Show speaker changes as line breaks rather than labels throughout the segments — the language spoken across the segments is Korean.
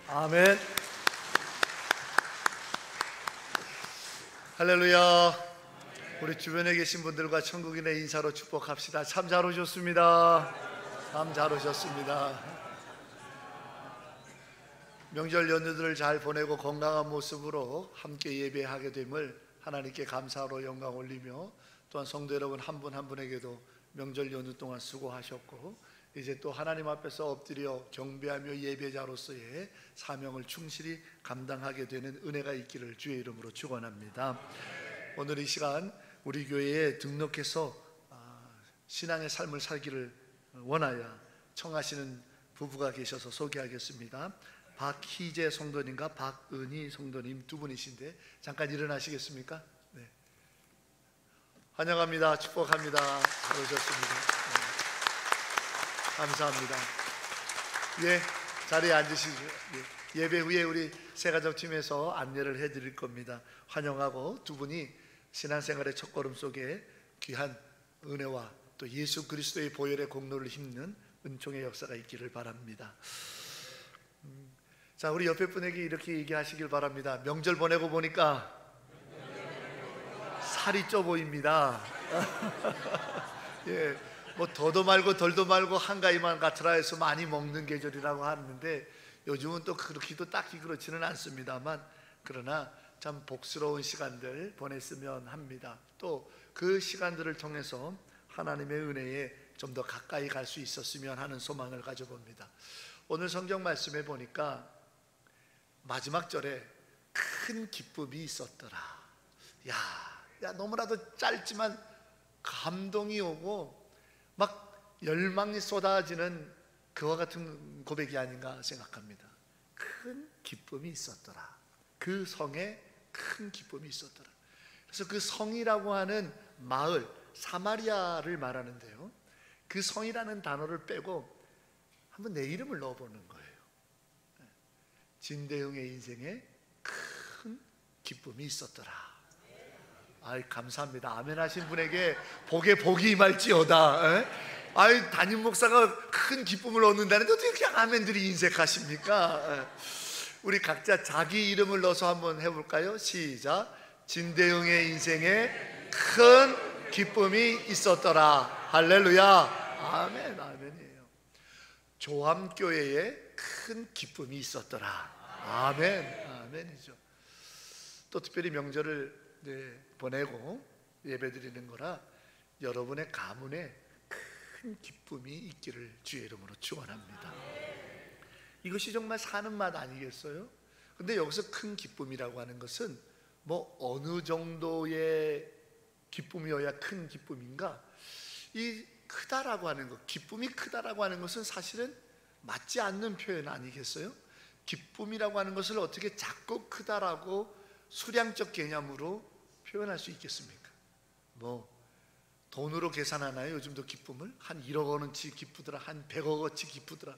아멘. 할렐루야. 우리 주변에 계신 분들과 천국인의 인사로 축복합시다. 참 잘 오셨습니다. 참 잘 오셨습니다. 명절 연휴들을 잘 보내고 건강한 모습으로 함께 예배하게 됨을 하나님께 감사로 영광 올리며, 또한 성도 여러분 한 분 한 분에게도 명절 연휴 동안 수고하셨고, 이제 또 하나님 앞에서 엎드려 경배하며 예배자로서의 사명을 충실히 감당하게 되는 은혜가 있기를 주의 이름으로 축원합니다. 오늘 이 시간 우리 교회에 등록해서 신앙의 삶을 살기를 원하여 청하시는 부부가 계셔서 소개하겠습니다. 박희재 성도님과 박은희 성도님 두 분이신데 잠깐 일어나시겠습니까? 네. 환영합니다. 축복합니다. 잘 오셨습니다. 네. 감사합니다. 예, 자리에 앉으시죠. 예, 예배 후에 우리 새가족팀에서 안내를 해드릴 겁니다. 환영하고, 두 분이 신앙생활의 첫걸음 속에 귀한 은혜와 또 예수 그리스도의 보혈의 공로를 힘는 은총의 역사가 있기를 바랍니다. 자, 우리 옆에 분에게 이렇게 얘기하시길 바랍니다. 명절 보내고 보니까 살이 쪄 보입니다. 예, 뭐 더도 말고 덜도 말고 한가위만 같으라 해서 많이 먹는 계절이라고 하는데, 요즘은 또 그렇기도 딱히 그렇지는 않습니다만, 그러나 참 복스러운 시간들 보냈으면 합니다. 또 그 시간들을 통해서 하나님의 은혜에 좀 더 가까이 갈 수 있었으면 하는 소망을 가져봅니다. 오늘 성경 말씀에 보니까 마지막 절에 큰 기쁨이 있었더라. 야, 너무나도 짧지만 감동이 오고 막 열망이 쏟아지는 그와 같은 고백이 아닌가 생각합니다. 큰 기쁨이 있었더라. 그 성에 큰 기쁨이 있었더라. 그래서 그 성이라고 하는 마을 사마리아를 말하는데요, 그 성이라는 단어를 빼고 한번 내 이름을 넣어보는 거예요. 진대웅의 인생에 큰 기쁨이 있었더라. 아이, 감사합니다. 아멘 하신 분에게 복에 복이 임할지어다. 아이, 담임 목사가 큰 기쁨을 얻는다는데 어떻게 이렇게 아멘들이 인색하십니까? 우리 각자 자기 이름을 넣어서 한번 해볼까요? 시작. 진대웅의 인생에 큰 기쁨이 있었더라. 할렐루야. 아멘. 아멘이에요. 조암교회에 큰 기쁨이 있었더라. 아멘. 아멘이죠. 또 특별히 명절을 보내고 예배드리는 거라 여러분의 가문에 큰 기쁨이 있기를 주의 이름으로 축원합니다. 이것이 정말 사는 맛 아니겠어요? 근데 여기서 큰 기쁨이라고 하는 것은 뭐 어느 정도의 기쁨이어야 큰 기쁨인가? 이 크다라고 하는 것, 기쁨이 크다라고 하는 것은 사실은 맞지 않는 표현 아니겠어요? 기쁨이라고 하는 것을 어떻게 작고 크다라고 수량적 개념으로 표현할 수 있겠습니까? 뭐 돈으로 계산하나요? 요즘도 기쁨을? 한 1억 원어치 기쁘더라, 한 100억 원어치 기쁘더라,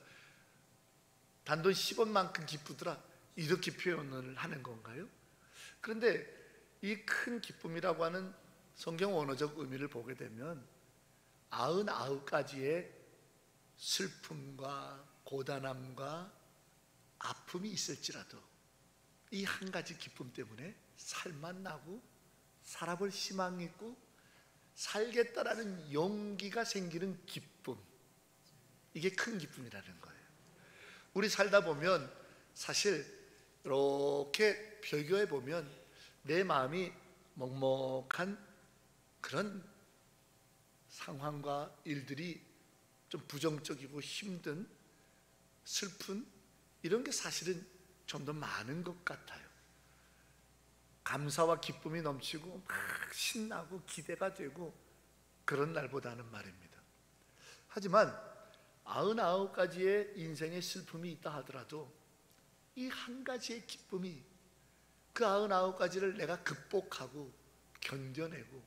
단돈 10원만큼 기쁘더라, 이렇게 표현을 하는 건가요? 그런데 이 큰 기쁨이라고 하는 성경 원어적 의미를 보게 되면 99가지의 슬픔과 고단함과 아픔이 있을지라도 이 한 가지 기쁨 때문에 살만 나고 살아볼 희망이 있고 살겠다라는 용기가 생기는 기쁨, 이게 큰 기쁨이라는 거예요. 우리 살다 보면 사실 이렇게 비교해 보면 내 마음이 먹먹한 그런 상황과 일들이 좀 부정적이고 힘든, 슬픈 이런 게 사실은 좀 더 많은 것 같아요. 감사와 기쁨이 넘치고 막 신나고 기대가 되고 그런 날보다는 말입니다. 하지만 99가지의 인생의 슬픔이 있다 하더라도 이 한 가지의 기쁨이 그 99가지를 내가 극복하고 견뎌내고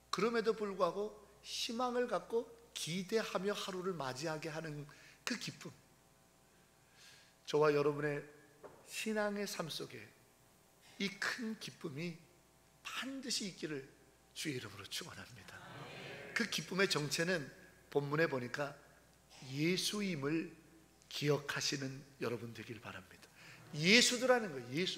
그럼에도 불구하고 희망을 갖고 기대하며 하루를 맞이하게 하는 그 기쁨, 저와 여러분의 신앙의 삶 속에 이 큰 기쁨이 반드시 있기를 주의 이름으로 축원합니다. 그 기쁨의 정체는 본문에 보니까 예수임을 기억하시는 여러분 되길 바랍니다. 예수더라는 거예요.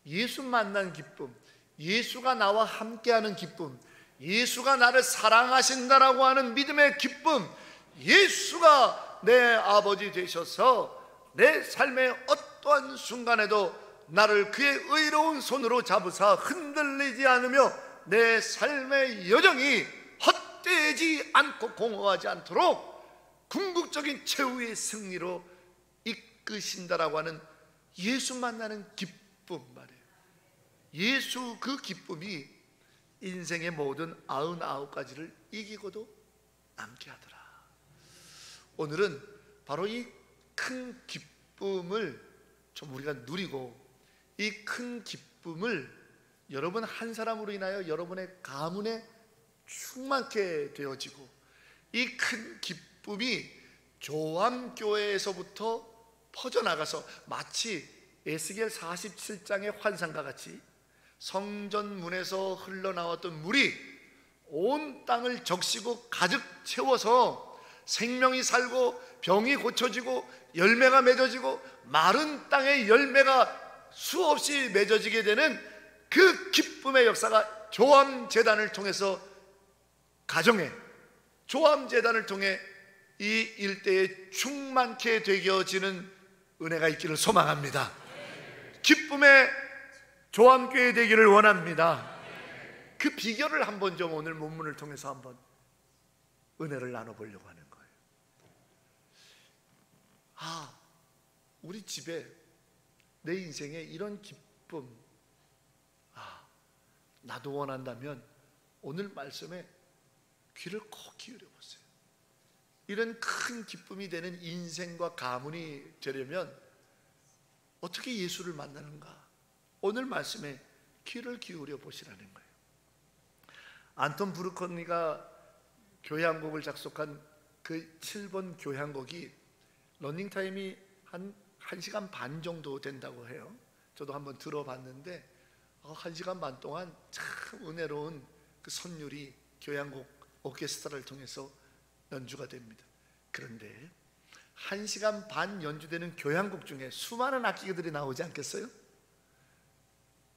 예수 만난 기쁨, 예수가 나와 함께하는 기쁨, 예수가 나를 사랑하신다라고 하는 믿음의 기쁨, 예수가 내 아버지 되셔서 내 삶의 어떠한 순간에도 나를 그의 의로운 손으로 잡으사 흔들리지 않으며 내 삶의 여정이 헛되지 않고 공허하지 않도록 궁극적인 최후의 승리로 이끄신다라고 하는 예수 만나는 기쁨 말이에요. 예수 그 기쁨이 인생의 모든 99가지를 이기고도 남게 하더라. 오늘은 바로 이 큰 기쁨을 좀 우리가 누리고, 이 큰 기쁨을 여러분 한 사람으로 인하여 여러분의 가문에 충만케 되어지고, 이 큰 기쁨이 조암교회에서부터 퍼져나가서 마치 에스겔 47장의 환상과 같이 성전문에서 흘러나왔던 물이 온 땅을 적시고 가득 채워서 생명이 살고 병이 고쳐지고 열매가 맺어지고 마른 땅에 열매가 수없이 맺어지게 되는 그 기쁨의 역사가 조암제단을 통해서 가정에, 조암제단을 통해 이 일대에 충만케 되어지는 은혜가 있기를 소망합니다. 기쁨의 조암교회 되기를 원합니다. 그 비결을 한번 좀 오늘 본문을 통해서 한번 은혜를 나눠보려고 하는 거예요. 우리 집에 내 인생에 이런 기쁨, 나도 원한다면 오늘 말씀에 귀를 꼭 기울여 보세요. 이런 큰 기쁨이 되는 인생과 가문이 되려면 어떻게 예수를 만나는가? 오늘 말씀에 귀를 기울여 보시라는 거예요. 안톤 브루커니가 교향곡을 작곡한 그 7번 교향곡이 러닝타임이 한 1시간 반 정도 된다고 해요. 저도 한번 들어봤는데 1시간 반 동안 참 은혜로운 그 선율이 교향곡 오케스트라를 통해서 연주가 됩니다. 그런데 1시간 반 연주되는 교향곡 중에 수많은 악기들이 나오지 않겠어요?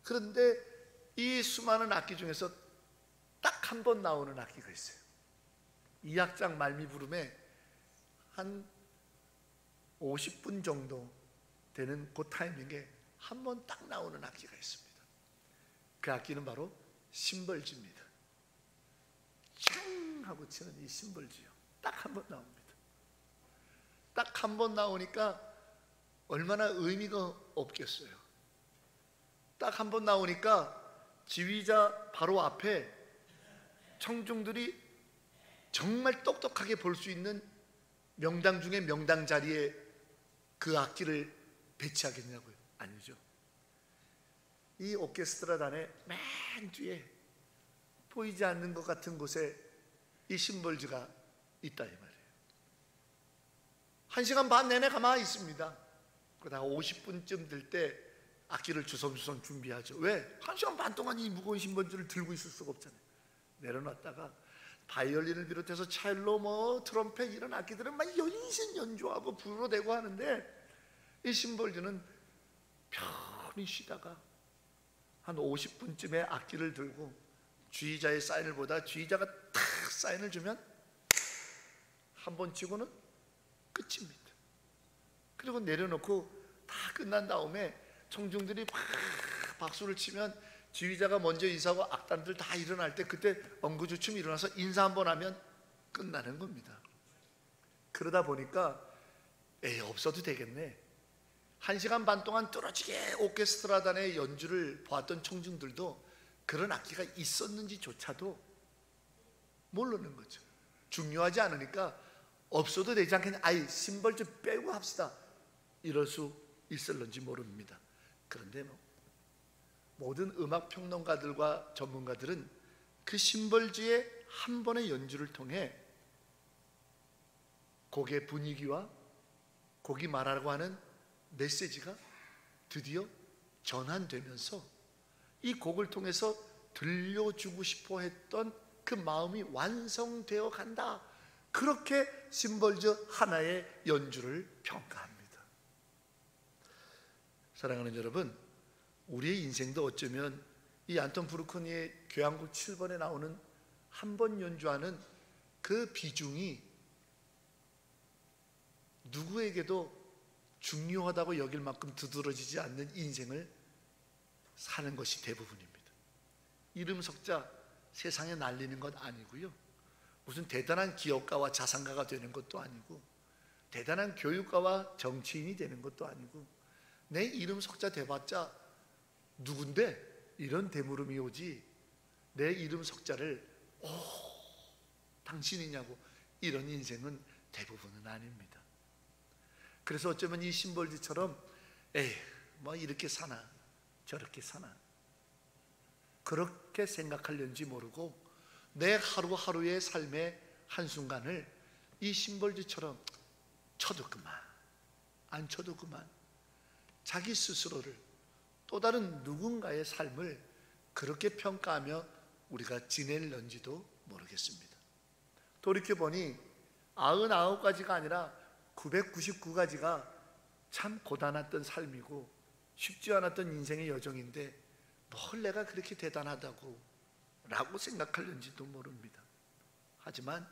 그런데 이 수많은 악기 중에서 딱 한 번 나오는 악기가 있어요. 2악장 말미부름에 한 50분 정도 되는 그 타이밍에 한 번 딱 나오는 악기가 있습니다. 그 악기는 바로 심벌지입니다. 촤ng 하고 치는 이 심벌지요. 딱 한 번 나옵니다. 딱 한 번 나오니까 얼마나 의미가 없겠어요. 딱 한 번 나오니까 지휘자 바로 앞에 청중들이 정말 똑똑하게 볼 수 있는 명당 중에 명당 자리에 그 악기를 배치하겠냐고요? 아니죠. 이 오케스트라단의 맨 뒤에 보이지 않는 것 같은 곳에 이 심벌지가 있다 이 말이에요. 1시간 반 내내 가만히 있습니다. 그러다가 50분쯤 될 때 악기를 주섬주섬 준비하죠. 왜? 1시간 반 동안 이 무거운 심벌지를 들고 있을 수가 없잖아요. 내려놨다가 바이올린을 비롯해서 첼로, 트럼펫 이런 악기들은 막 연신 연주하고 불어대고 하는데 이 심벌지는 편히 쉬다가 한 50분쯤에 악기를 들고 주의자의 사인을 보다 주의자가 탁 사인을 주면 한 번 치고는 끝입니다. 그리고 내려놓고 다 끝난 다음에 청중들이 막 박수를 치면 지휘자가 먼저 인사하고 악단들 다 일어날 때 그때 엉구주춤 일어나서 인사 한번 하면 끝나는 겁니다. 그러다 보니까 없어도 되겠네. 1시간 반 동안 뚫어지게 오케스트라단의 연주를 보았던 청중들도 그런 악기가 있었는지조차도 모르는 거죠. 중요하지 않으니까 없어도 되지 않겠냐, 심벌 좀 빼고 합시다, 이럴 수 있을런지 모릅니다. 그런데 모든 음악 평론가들과 전문가들은 그 심벌지의 한 번의 연주를 통해 곡의 분위기와 곡이 말하라고 하는 메시지가 드디어 전환되면서 이 곡을 통해서 들려주고 싶어 했던 그 마음이 완성되어 간다, 그렇게 심벌지 하나의 연주를 평가합니다. 사랑하는 여러분, 우리의 인생도 어쩌면 이 안톤 브루크니의 교향곡 7번에 나오는 한 번 연주하는 그 비중이 누구에게도 중요하다고 여길 만큼 두드러지지 않는 인생을 사는 것이 대부분입니다. 이름 석자 세상에 날리는 것 아니고요, 무슨 대단한 기업가와 자산가가 되는 것도 아니고, 대단한 교육가와 정치인이 되는 것도 아니고, 내 이름 석자 돼봤자 누군데? 이런 대물음이 오지, 내 이름 석자를 당신이냐고, 이런 인생은 대부분은 아닙니다. 그래서 어쩌면 이 심벌지처럼 뭐 이렇게 사나 저렇게 사나 그렇게 생각하려는지 모르고, 내 하루하루의 삶의 한순간을 이 심벌지처럼 쳐도 그만 안 쳐도 그만, 자기 스스로를, 또 다른 누군가의 삶을 그렇게 평가하며 우리가 지낼는지도 모르겠습니다. 돌이켜보니 99가지가 아니라 999가지가 참 고단했던 삶이고 쉽지 않았던 인생의 여정인데, 뭘 내가 그렇게 대단하다고 라고 생각하는지도 모릅니다. 하지만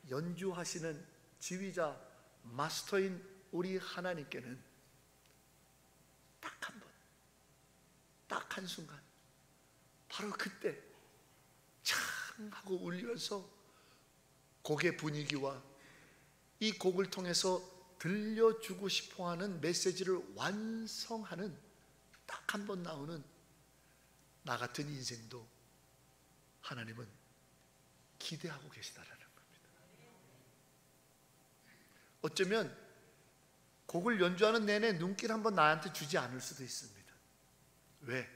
연주하시는 지휘자 마스터인 우리 하나님께는 딱 한 번, 딱 한순간, 바로 그때 창 하고 울리면서 곡의 분위기와 이 곡을 통해서 들려주고 싶어하는 메시지를 완성하는 딱 한 번 나오는 나 같은 인생도 하나님은 기대하고 계시다라는 겁니다. 어쩌면 곡을 연주하는 내내 눈길 한번 나한테 주지 않을 수도 있습니다. 왜?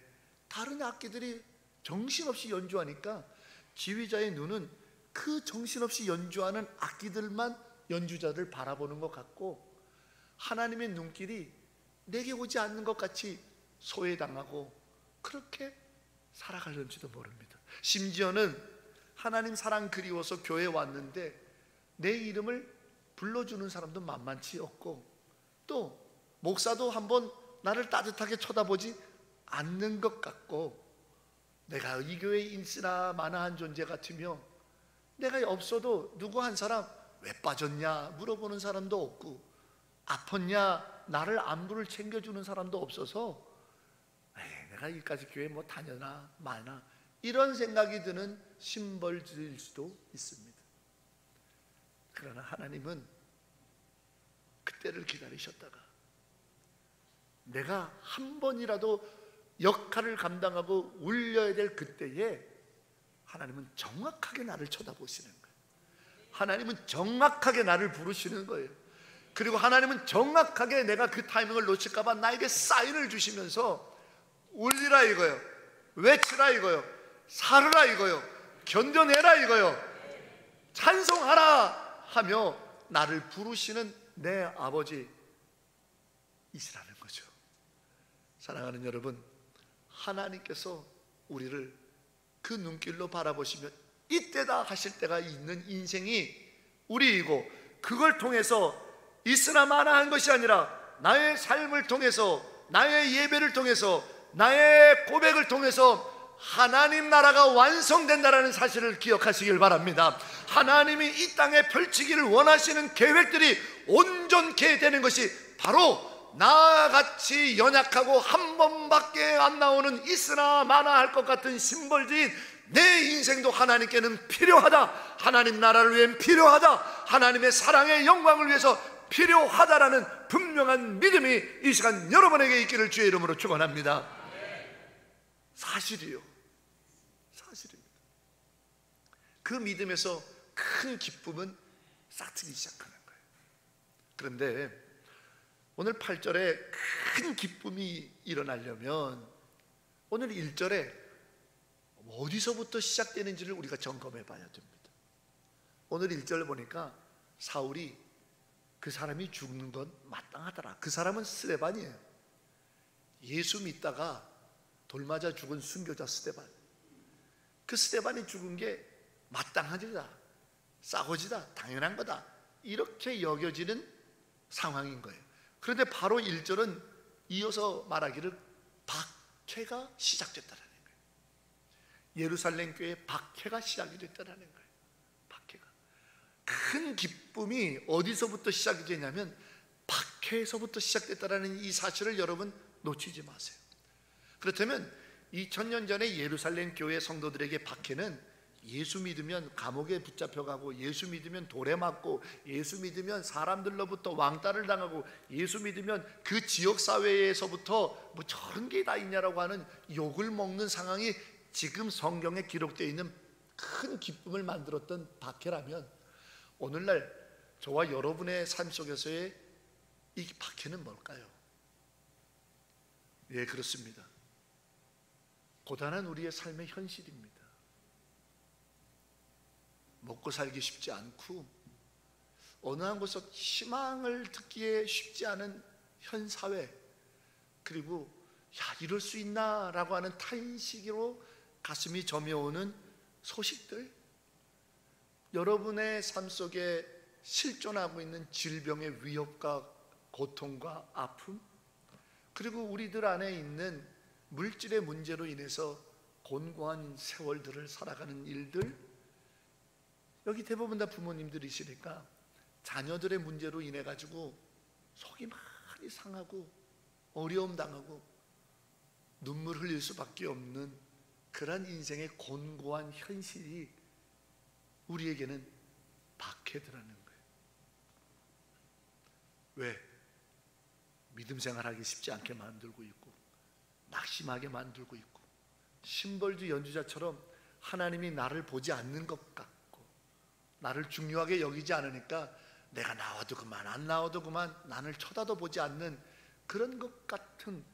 다른 악기들이 정신없이 연주하니까 지휘자의 눈은 그 정신없이 연주하는 악기들만 연주자를 바라보는 것 같고, 하나님의 눈길이 내게 오지 않는 것 같이 소외당하고 그렇게 살아가려는지도 모릅니다. 심지어는 하나님 사랑 그리워서 교회에 왔는데 내 이름을 불러주는 사람도 만만치 없고, 또 목사도 한번 나를 따뜻하게 쳐다보지 않는 것 같고, 내가 이 교회에 있으나 마나한 존재 같으며, 내가 없어도 누구 한 사람 왜 빠졌냐 물어보는 사람도 없고, 아팠냐 나를 안부를 챙겨주는 사람도 없어서 내가 여기까지 교회 뭐 다녀나 마나, 이런 생각이 드는 심벌지일 수도 있습니다. 그러나 하나님은 그때를 기다리셨다가 내가 한 번이라도 역할을 감당하고 울려야 될 그때에 하나님은 정확하게 나를 쳐다보시는 거예요. 하나님은 정확하게 나를 부르시는 거예요. 그리고 하나님은 정확하게 내가 그 타이밍을 놓칠까 봐 나에게 사인을 주시면서 울리라 이거요, 외치라 이거요, 살으라 이거요, 견뎌내라 이거요, 찬송하라 하며 나를 부르시는 내 아버지이시라는 거죠. 사랑하는 여러분, 하나님께서 우리를 그 눈길로 바라보시면 이때다 하실 때가 있는 인생이 우리이고, 그걸 통해서 있으나 마나한 것이 아니라 나의 삶을 통해서, 나의 예배를 통해서, 나의 고백을 통해서 하나님 나라가 완성된다라는 사실을 기억하시길 바랍니다. 하나님이 이 땅에 펼치기를 원하시는 계획들이 온전케 되는 것이 바로 나같이 연약하고 한 번밖에 안 나오는 있으나 마나할 것 같은 심벌지인 내 인생도 하나님께는 필요하다, 하나님 나라를 위해 필요하다, 하나님의 사랑의 영광을 위해서 필요하다라는 분명한 믿음이 이 시간 여러분에게 있기를 주의 이름으로 축원합니다. 사실이요, 사실입니다. 그 믿음에서 큰 기쁨은 싹트기 시작하는 거예요. 그런데 오늘 8절에 큰 기쁨이 일어나려면 오늘 1절에 어디서부터 시작되는지를 우리가 점검해 봐야 됩니다. 오늘 1절을 보니까 사울이 그 사람이 죽는 건 마땅하더라. 그 사람은 스데반이에요. 예수 믿다가 돌 맞아 죽은 순교자 스데반. 그 스데반이 죽은 게 마땅한 일이다, 싸고지다, 당연한 거다, 이렇게 여겨지는 상황인 거예요. 그런데 바로 1절은 이어서 말하기를 박해가 시작됐다는 거예요. 예루살렘 교회에 박해가 시작이 됐다는 거예요. 박해가. 큰 기쁨이 어디서부터 시작이 되냐면 박해에서부터 시작됐다는 이 사실을 여러분 놓치지 마세요. 그렇다면 2000년 전에 예루살렘 교회 성도들에게 박해는 예수 믿으면 감옥에 붙잡혀가고, 예수 믿으면 돌에 맞고, 예수 믿으면 사람들로부터 왕따를 당하고, 예수 믿으면 그 지역사회에서부터 뭐 저런 게 다 있냐라고 하는 욕을 먹는 상황이 지금 성경에 기록되어 있는 큰 기쁨을 만들었던 박해라면, 오늘날 저와 여러분의 삶 속에서의 이 박해는 뭘까요? 예, 그렇습니다. 고단한 우리의 삶의 현실입니다. 먹고 살기 쉽지 않고, 어느 한 곳에서 희망을 듣기에 쉽지 않은 현 사회, 그리고 야, 이럴 수 있나 라고 하는 탄식으로 가슴이 저며오는 소식들, 여러분의 삶 속에 실존하고 있는 질병의 위협과 고통과 아픔, 그리고 우리들 안에 있는 물질의 문제로 인해서 곤고한 세월들을 살아가는 일들, 여기 대부분 다 부모님들이시니까 자녀들의 문제로 인해 가지고 속이 많이 상하고 어려움 당하고 눈물 흘릴 수밖에 없는 그런 인생의 곤고한 현실이 우리에게는 박해더라는 거예요. 왜? 믿음 생활하기 쉽지 않게 만들고 있고, 낙심하게 만들고 있고, 심벌주 연주자처럼 하나님이 나를 보지 않는 것 같고, 나를 중요하게 여기지 않으니까 내가 나와도 그만, 안 나와도 그만, 나를 쳐다도 보지 않는 그런 것 같은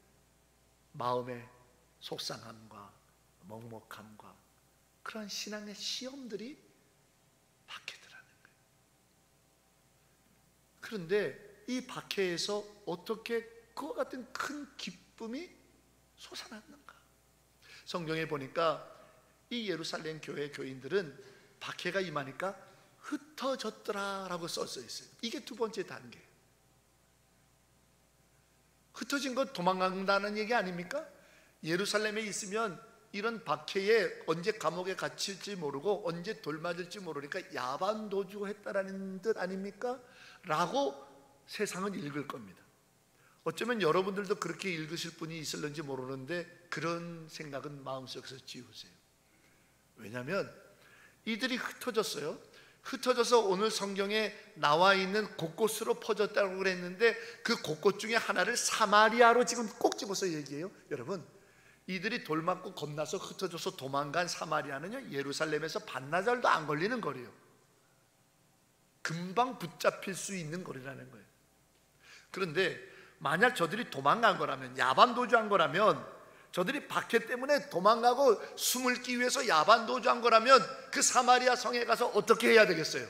마음의 속상함과 먹먹함과 그런 신앙의 시험들이 박해더라는 거예요. 그런데 이 박해에서 어떻게 그와 같은 큰 기쁨이 솟아났는가? 성경에 보니까 이 예루살렘 교회 교인들은 박해가 임하니까 흩어졌더라 라고 써져 있어요. 이게 두 번째 단계. 흩어진 것 도망간다는 얘기 아닙니까? 예루살렘에 있으면 이런 박해에 언제 감옥에 갇힐지 모르고 언제 돌 맞을지 모르니까 야반도주했다라는 뜻 아닙니까? 라고 세상은 읽을 겁니다. 어쩌면 여러분들도 그렇게 읽으실 분이 있을는지 모르는데 그런 생각은 마음속에서 지우세요. 왜냐하면 이들이 흩어졌어요. 흩어져서 오늘 성경에 나와 있는 곳곳으로 퍼졌다고 그랬는데 그 곳곳 중에 하나를 사마리아로 지금 꼭 집어서 얘기해요. 여러분, 이들이 돌 맞고 겁나서 흩어져서 도망간 사마리아는요, 예루살렘에서 반나절도 안 걸리는 거리예요. 금방 붙잡힐 수 있는 거리라는 거예요. 그런데 만약 저들이 도망간 거라면, 야반도주한 거라면, 저들이 박해 때문에 도망가고 숨을기 위해서 야반도주한 거라면 그 사마리아 성에 가서 어떻게 해야 되겠어요?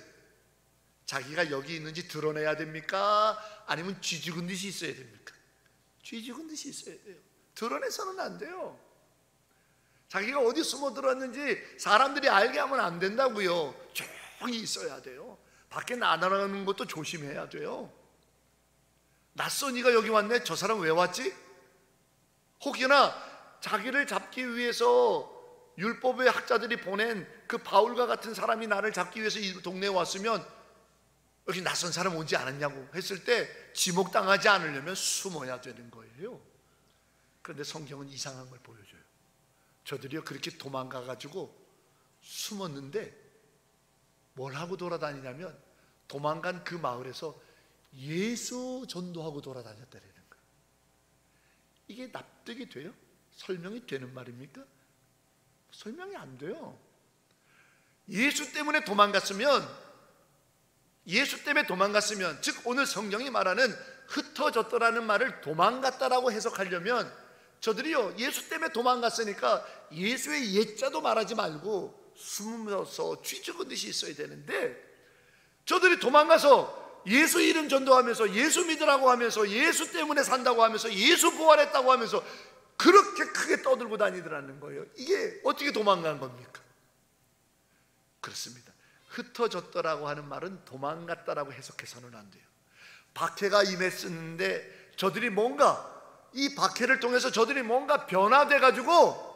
자기가 여기 있는지 드러내야 됩니까? 아니면 쥐 죽은 듯이 있어야 됩니까? 쥐 죽은 듯이 있어야 돼요. 드러내서는 안 돼요. 자기가 어디 숨어 들어왔는지 사람들이 알게 하면 안 된다고요. 조용히 있어야 돼요. 밖에 나가는 것도 조심해야 돼요. 낯선 이가 여기 왔네? 저 사람 왜 왔지? 혹여나 자기를 잡기 위해서 율법의 학자들이 보낸 그 바울과 같은 사람이 나를 잡기 위해서 이 동네에 왔으면 여기 낯선 사람 오지 않았냐고 했을 때 지목당하지 않으려면 숨어야 되는 거예요. 그런데 성경은 이상한 걸 보여줘요. 저들이요, 그렇게 도망가가지고 숨었는데 뭘 하고 돌아다니냐면 도망간 그 마을에서 예수 전도하고 돌아다녔다는 거예요. 이게 납득이 돼요? 설명이 되는 말입니까? 설명이 안 돼요. 예수 때문에 도망갔으면, 즉 오늘 성경이 말하는 흩어졌더라는 말을 도망갔다라고 해석하려면 저들이요, 예수 때문에 도망갔으니까 예수의 예자도 말하지 말고 숨어서 쥐 죽은 듯이 있어야 되는데, 저들이 도망가서 예수 이름 전도하면서 예수 믿으라고 하면서 예수 때문에 산다고 하면서 예수 부활했다고 하면서 그렇게 크게 떠들고 다니더라는 거예요. 이게 어떻게 도망간 겁니까? 그렇습니다. 흩어졌더라고 하는 말은 도망갔다라고 해석해서는 안 돼요. 박해가 임했었는데 저들이 뭔가 이 박해를 통해서 저들이 뭔가 변화돼 가지고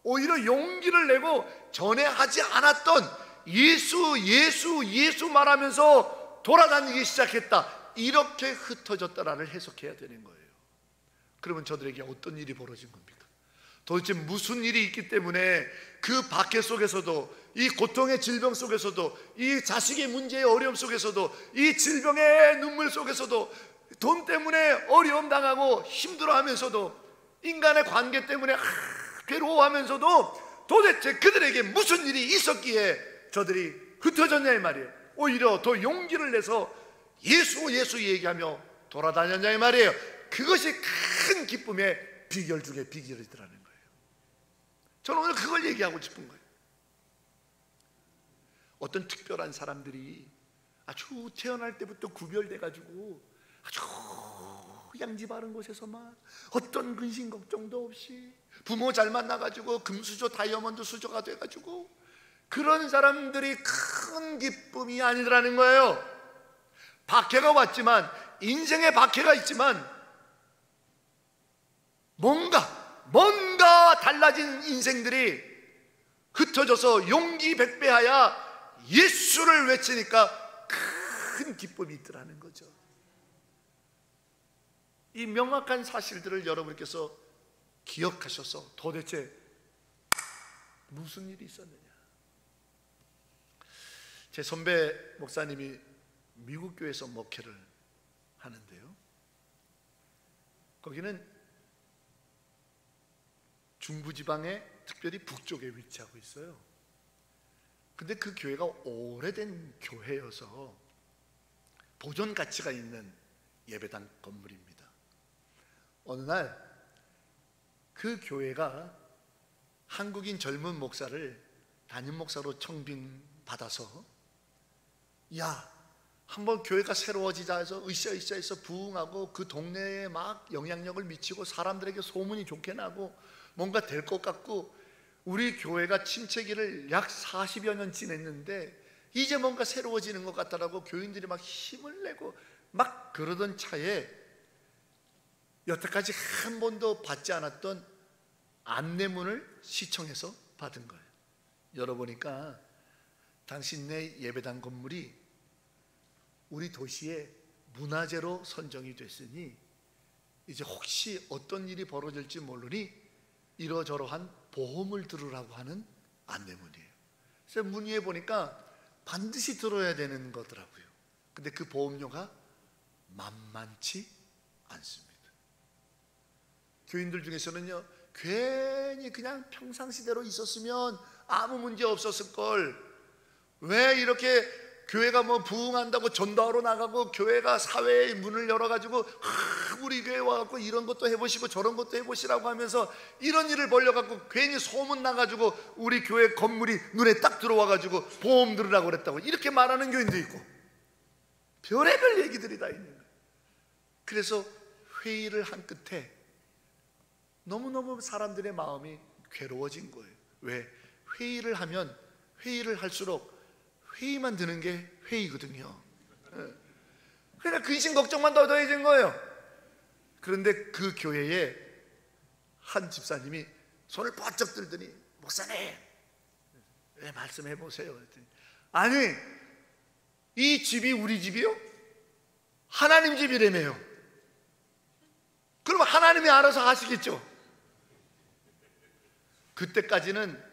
오히려 용기를 내고 전에 하지 않았던 예수 말하면서 돌아다니기 시작했다, 이렇게 흩어졌다라는 해석해야 되는 거예요. 그러면 저들에게 어떤 일이 벌어진 겁니까? 도대체 무슨 일이 있기 때문에 그 박해 속에서도, 이 고통의 질병 속에서도, 이 자식의 문제의 어려움 속에서도, 이 질병의 눈물 속에서도, 돈 때문에 어려움 당하고 힘들어하면서도, 인간의 관계 때문에 괴로워하면서도 도대체 그들에게 무슨 일이 있었기에 저들이 흩어졌냐 이 말이에요. 오히려 더 용기를 내서 예수 얘기하며 돌아다녔냐 이 말이에요. 그것이 큰 기쁨의 비결 중에 비결이더라는 거예요. 저는 오늘 그걸 얘기하고 싶은 거예요. 어떤 특별한 사람들이 아주 태어날 때부터 구별돼 가지고 아주 양지 바른 곳에서만 어떤 근심 걱정도 없이 부모 잘 만나가지고 금수저 다이아몬드 수저가 돼가지고, 그런 사람들이 큰 기쁨이 아니더라는 거예요. 박해가 왔지만, 인생에 박해가 있지만 뭔가 달라진 인생들이 흩어져서 용기 백배하여 예수를 외치니까 큰 기쁨이 있더라는 거죠. 이 명확한 사실들을 여러분께서 기억하셔서 도대체 무슨 일이 있었느냐. 제 선배 목사님이 미국 교회에서 목회를 하는데요, 거기는 중부지방의 특별히 북쪽에 위치하고 있어요. 근데 그 교회가 오래된 교회여서 보존 가치가 있는 예배당 건물입니다. 어느 날 그 교회가 한국인 젊은 목사를 담임 목사로 청빙받아서, 야, 한번 교회가 새로워지자 해서 으쌰으쌰 해서 부흥하고 그 동네에 막 영향력을 미치고 사람들에게 소문이 좋게 나고 뭔가 될 것 같고, 우리 교회가 침체기를 약 40여 년 지냈는데 이제 뭔가 새로워지는 것 같다라고 교인들이 막 힘을 내고 막 그러던 차에 여태까지 한 번도 받지 않았던 안내문을 시청해서 받은 거예요. 열어보니까 당신네 예배당 건물이 우리 도시의 문화재로 선정이 됐으니 이제 혹시 어떤 일이 벌어질지 모르니 이러저러한 보험을 들으라고 하는 안내문이에요. 그래서 문의해 보니까 반드시 들어야 되는 거더라고요. 근데 그 보험료가 만만치 않습니다. 교인들 중에서는요, 괜히 그냥 평상시대로 있었으면 아무 문제 없었을 걸, 왜 이렇게 교회가 뭐 부흥한다고 전도하러 나가고 교회가 사회의 문을 열어가지고 우리 교회 와갖고 이런 것도 해보시고 저런 것도 해보시라고 하면서 이런 일을 벌려갖고 괜히 소문 나가지고 우리 교회 건물이 눈에 딱 들어와가지고 보험 들으라고 그랬다고 이렇게 말하는 교인도 있고, 별의별 얘기들이 다 있는 거예요. 그래서 회의를 한 끝에 너무너무 사람들의 마음이 괴로워진 거예요. 왜? 회의를 하면 회의를 할수록 회의만 드는 게 회의거든요. 그러니까 근심 걱정만 더 더해진 거예요. 그런데 그 교회에 한 집사님이 손을 바짝 들더니, 목사님, 왜 말씀해 보세요. 그랬더니, 아니, 이 집이 우리 집이요? 하나님 집이라며요. 그럼 하나님이 알아서 하시겠죠. 그때까지는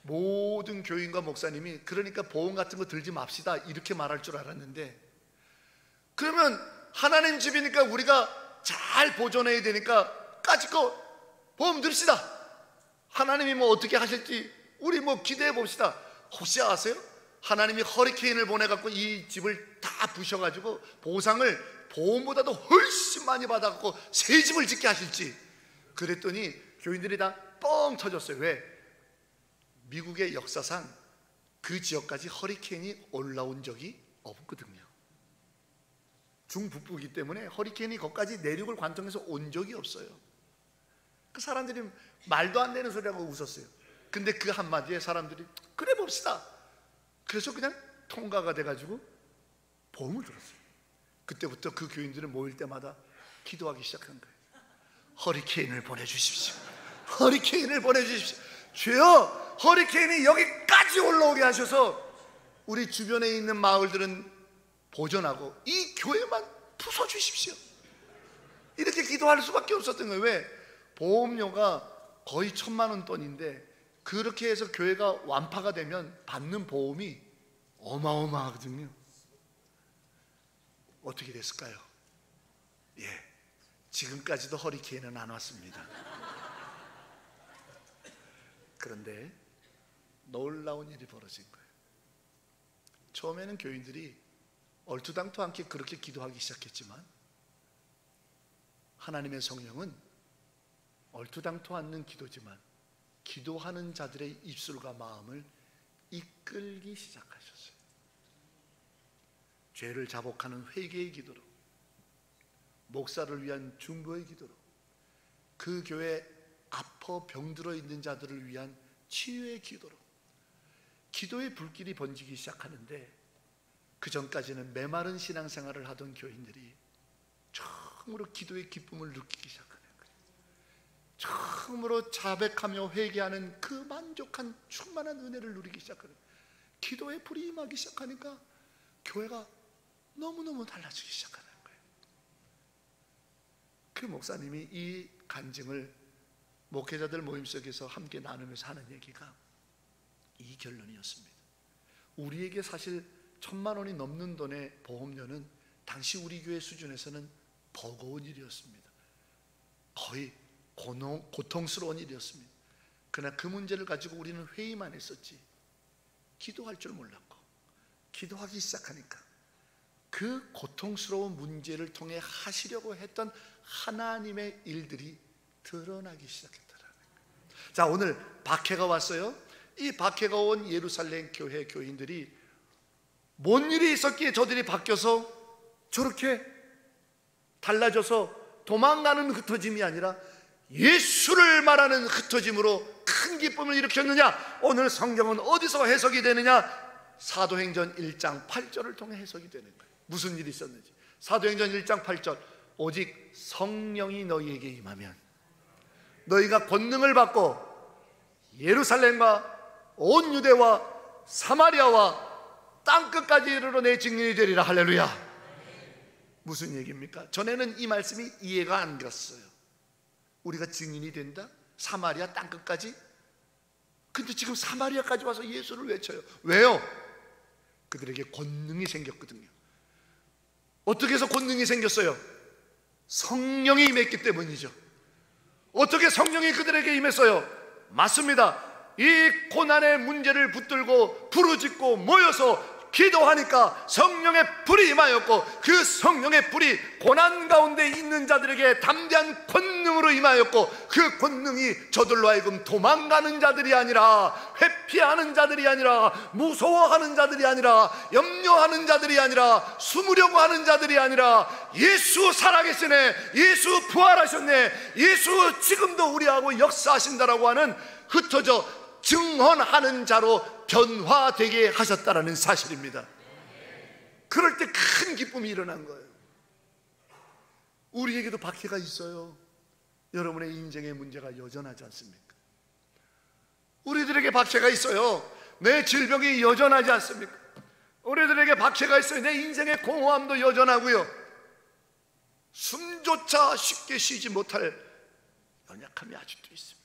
모든 교인과 목사님이 그러니까 보험 같은 거 들지 맙시다 이렇게 말할 줄 알았는데, 그러면 하나님 집이니까 우리가 잘 보존해야 되니까 까짓거 보험 듭시다. 하나님이 뭐 어떻게 하실지 우리 뭐 기대해 봅시다. 혹시 아세요? 하나님이 허리케인을 보내갖고 이 집을 다 부셔가지고 보상을 보험보다도 훨씬 많이 받아갖고 새 집을 짓게 하실지. 그랬더니 교인들이 다 뻥 터졌어요. 왜? 미국의 역사상 그 지역까지 허리케인이 올라온 적이 없거든요. 중북부이기 때문에 허리케인이 거기까지 내륙을 관통해서 온 적이 없어요. 그 사람들이 말도 안 되는 소리라고 웃었어요. 근데 그 한마디에 사람들이 그래 봅시다. 그래서 그냥 통과가 돼가지고 보험을 들었어요. 그때부터 그 교인들은 모일 때마다 기도하기 시작한 거예요. 허리케인을 보내주십시오. 허리케인을 보내주십시오. 주여, 허리케인이 여기까지 올라오게 하셔서 우리 주변에 있는 마을들은 보존하고 이 교회만 부숴주십시오. 이렇게 기도할 수밖에 없었던 거예요. 왜? 보험료가 거의 1,000만 돈인데 그렇게 해서 교회가 완파가 되면 받는 보험이 어마어마하거든요. 어떻게 됐을까요? 예, 지금까지도 허리케인은 안 왔습니다. 그런데 놀라운 일이 벌어진 거예요. 처음에는 교인들이 얼토당토 않게 그렇게 기도하기 시작했지만 하나님의 성령은 얼토당토 않는 기도지만 기도하는 자들의 입술과 마음을 이끌기 시작하셨어요. 죄를 자복하는 회개의 기도로, 목사를 위한 중보의 기도로, 그 교회 아파 병들어 있는 자들을 위한 치유의 기도로 기도의 불길이 번지기 시작하는데, 그 전까지는 메마른 신앙생활을 하던 교인들이 처음으로 기도의 기쁨을 느끼기 시작하는 거예요. 처음으로 자백하며 회개하는 그 만족한 충만한 은혜를 누리기 시작하는 거예요. 기도의 불이 임하기 시작하니까 교회가 너무너무 달라지기 시작하는 거예요. 그 목사님이 이 간증을 목회자들 모임 속에서 함께 나누면서 하는 얘기가 이 결론이었습니다. 우리에게 사실 1,000만 원이 넘는 돈의 보험료는 당시 우리 교회 수준에서는 버거운 일이었습니다. 거의 고통스러운 일이었습니다. 그러나 그 문제를 가지고 우리는 회의만 했었지 기도할 줄 몰랐고, 기도하기 시작하니까 그 고통스러운 문제를 통해 하시려고 했던 하나님의 일들이 드러나기 시작했더라고요. 자, 오늘 박해가 왔어요. 이 박해가 온 예루살렘 교회 교인들이 뭔 일이 있었기에 저들이 바뀌어서 저렇게 달라져서 도망가는 흩어짐이 아니라 예수를 말하는 흩어짐으로 큰 기쁨을 일으켰느냐? 오늘 성경은 어디서 해석이 되느냐? 사도행전 1장 8절을 통해 해석이 되는 거예요. 무슨 일이 있었는지. 사도행전 1장 8절, 오직 성령이 너희에게 임하면 너희가 권능을 받고 예루살렘과 온 유대와 사마리아와 땅끝까지 이르러 내 증인이 되리라. 할렐루야. 무슨 얘기입니까? 전에는 이 말씀이 이해가 안 갔어요. 우리가 증인이 된다? 사마리아 땅끝까지? 근데 지금 사마리아까지 와서 예수를 외쳐요. 왜요? 그들에게 권능이 생겼거든요. 어떻게 해서 권능이 생겼어요? 성령이 임했기 때문이죠. 어떻게 성령이 그들에게 임했어요? 맞습니다. 이 고난의 문제를 붙들고 부르짖고 모여서 기도하니까 성령의 불이 임하였고, 그 성령의 불이 고난 가운데 있는 자들에게 담대한 권능으로 임하였고, 그 권능이 저들로 하여금 도망가는 자들이 아니라, 회피하는 자들이 아니라, 무서워하는 자들이 아니라, 염려하는 자들이 아니라, 숨으려고 하는 자들이 아니라, 예수 살아계시네, 예수 부활하셨네, 예수 지금도 우리하고 역사하신다라고 하는 흩어져 증언하는 자로 변화되게 하셨다라는 사실입니다. 그럴 때 큰 기쁨이 일어난 거예요. 우리에게도 박해가 있어요. 여러분의 인생의 문제가 여전하지 않습니까? 우리들에게 박해가 있어요. 내 질병이 여전하지 않습니까? 우리들에게 박해가 있어요. 내 인생의 공허함도 여전하고요. 숨조차 쉽게 쉬지 못할 연약함이 아직도 있습니다.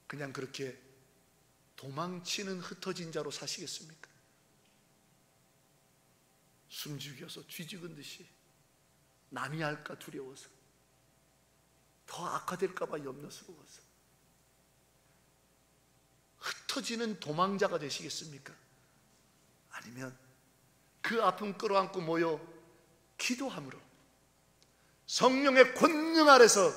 그냥 그렇게 도망치는 흩어진 자로 사시겠습니까? 숨죽여서 쥐죽은 듯이 남이 할까 두려워서, 더 악화될까 봐 염려스러워서 흩어지는 도망자가 되시겠습니까? 아니면 그 아픔 끌어안고 모여 기도함으로 성령의 권능 아래서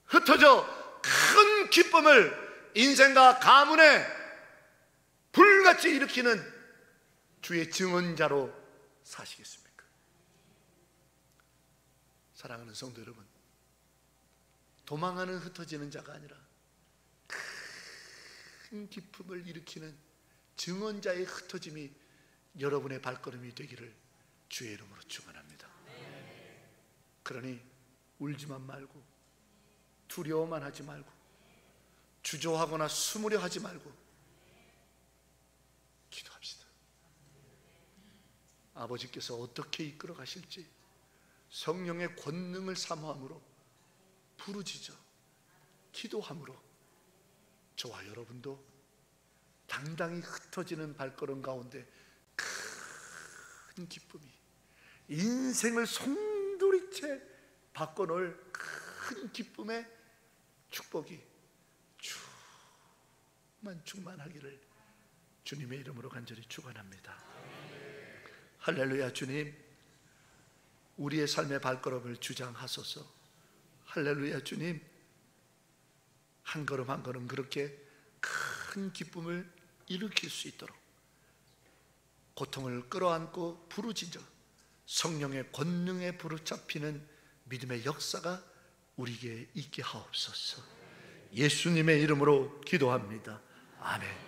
흩어져 큰 기쁨을 인생과 가문에 불같이 일으키는 주의 증언자로 사시겠습니까? 사랑하는 성도 여러분, 도망하는 흩어지는 자가 아니라 큰 기쁨을 일으키는 증언자의 흩어짐이 여러분의 발걸음이 되기를 주의 이름으로 축원합니다. 그러니 울지만 말고, 두려워만 하지 말고, 주저하거나 숨으려 하지 말고 기도합시다. 아버지께서 어떻게 이끌어 가실지 성령의 권능을 사모함으로, 부르짖어 기도함으로 저와 여러분도 당당히 흩어지는 발걸음 가운데 큰 기쁨이, 인생을 송두리째 바꿔놓을 큰 기쁨의 축복이 충만하기를 주님의 이름으로 간절히 축원합니다. 할렐루야. 주님, 우리의 삶의 발걸음을 주장하소서. 할렐루야. 주님, 한 걸음 한 걸음 그렇게 큰 기쁨을 일으킬 수 있도록 고통을 끌어안고 부르짖어 성령의 권능에 부르잡히는 믿음의 역사가 우리에게 있게 하옵소서. 예수님의 이름으로 기도합니다. 아멘.